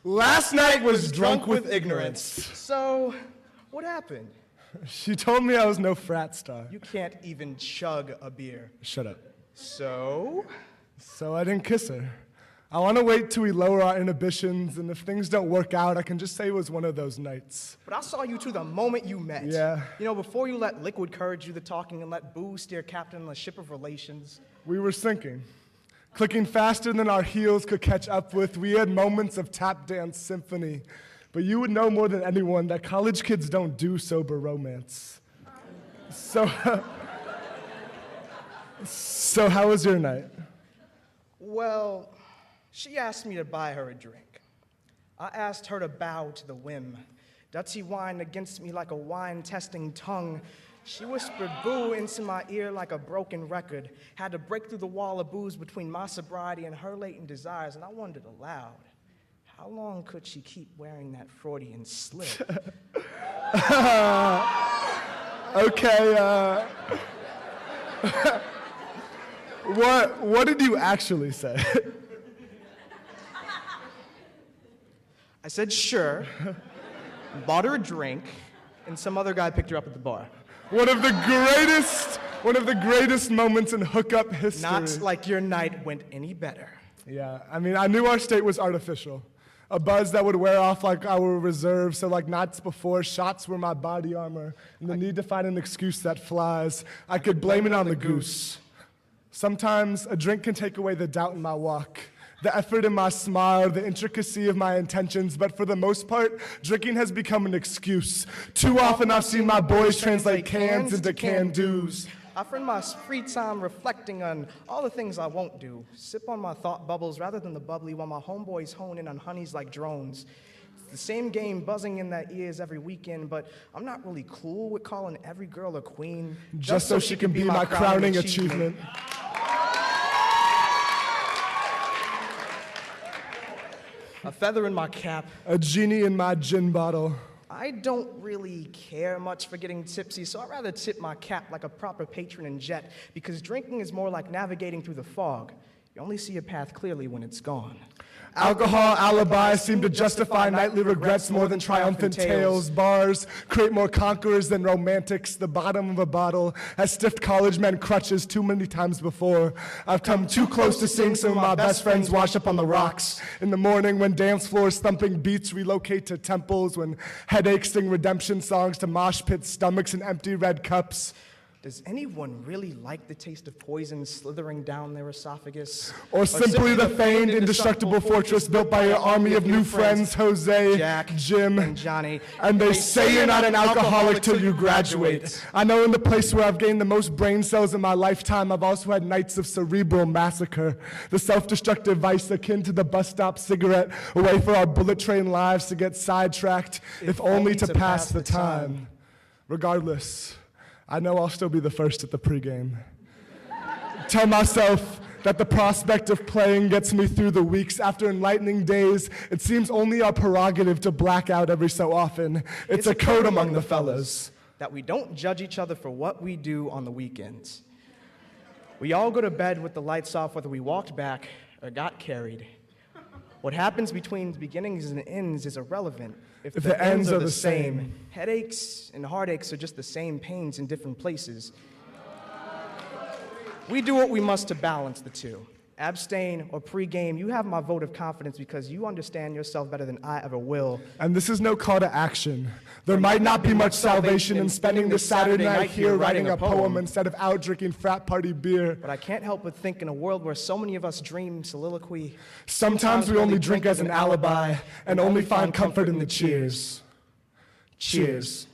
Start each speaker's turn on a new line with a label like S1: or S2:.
S1: Last night was drunk with ignorance.
S2: So, what happened?
S1: She told me I was no frat star.
S2: You can't even chug a beer.
S1: Shut up.
S2: So?
S1: So I didn't kiss her. I want to wait till we lower our inhibitions, and if things don't work out, I can just say it was one of those nights.
S2: But I saw you two the moment you met.
S1: Yeah.
S2: You know, before you let liquid courage do the talking and let booze steer captain on the ship of relations.
S1: We were sinking. Clicking faster than our heels could catch up with, we had moments of tap dance symphony. But you would know more than anyone that college kids don't do sober romance. So how was your night?
S2: Well, she asked me to buy her a drink. I asked her to bow to the whim. Dutchy whined against me like a wine-testing tongue. She whispered boo into my ear like a broken record. Had to break through the wall of booze between my sobriety and her latent desires, and I wondered aloud, how long could she keep wearing that Freudian slip?
S1: Okay, what did you actually say?
S2: I said sure, bought her a drink, and some other guy picked her up at the bar.
S1: One of the greatest moments in hookup history.
S2: Not like your night went any better.
S1: Yeah, I mean, I knew our state was artificial. A buzz that would wear off like our reserve, so like nights before, shots were my body armor, and the need to find an excuse that flies, I could blame it on the goose. Sometimes a drink can take away the doubt in my walk, the effort in my smile, the intricacy of my intentions, but for the most part, drinking has become an excuse. Too often I've seen my boys translate cans into can-dos.
S2: I spend my free time reflecting on all the things I won't do. Sip on my thought bubbles rather than the bubbly while my homeboys hone in on honeys like drones. It's the same game buzzing in their ears every weekend, but I'm not really cool with calling every girl a queen.
S1: Just so she can be my crowning achievement.
S2: A feather in my cap.
S1: A genie in my gin bottle.
S2: I don't really care much for getting tipsy, so I'd rather tip my cap like a proper patron in jet, because drinking is more like navigating through the fog. You only see a path clearly when it's gone.
S1: Alcohol alibis seem to justify nightly regrets more than triumphant tales. Bars create more conquerors than romantics. The bottom of a bottle has stiffed college men crutches too many times before. I've come too close to seeing some of my best friends wash up on the rocks. In the morning when dance floors thumping beats relocate to temples, when headaches sing redemption songs to mosh pit stomachs and empty red cups.
S2: Does anyone really like the taste of poison slithering down their esophagus?
S1: Or simply the feigned, indestructible fortress built by your army of new friends, Jose,
S2: Jack,
S1: Jim,
S2: and Johnny.
S1: And they say you're not an alcoholic till you graduate. I know in the place where I've gained the most brain cells in my lifetime, I've also had nights of cerebral massacre. The self-destructive vice akin to the bus stop cigarette, a way for our bullet train lives to get sidetracked, if only to pass the time. Regardless, I know I'll still be the first at the pregame. Tell myself that the prospect of playing gets me through the weeks. After enlightening days, it seems only our prerogative to black out every so often. It's a code among the fellas.
S2: That we don't judge each other for what we do on the weekends. We all go to bed with the lights off, whether we walked back or got carried. What happens between beginnings and ends is irrelevant if the ends are the same. Headaches and heartaches are just the same pains in different places. We do what we must to balance the two. Abstain or pregame, you have my vote of confidence because you understand yourself better than I ever will.
S1: And this is no call to action. There might not be much salvation in spending this Saturday night here writing a poem instead of out drinking frat party beer.
S2: But I can't help but think in a world where so many of us dream soliloquy,
S1: sometimes we only drink as an alibi and only find comfort in the cheers. Cheers.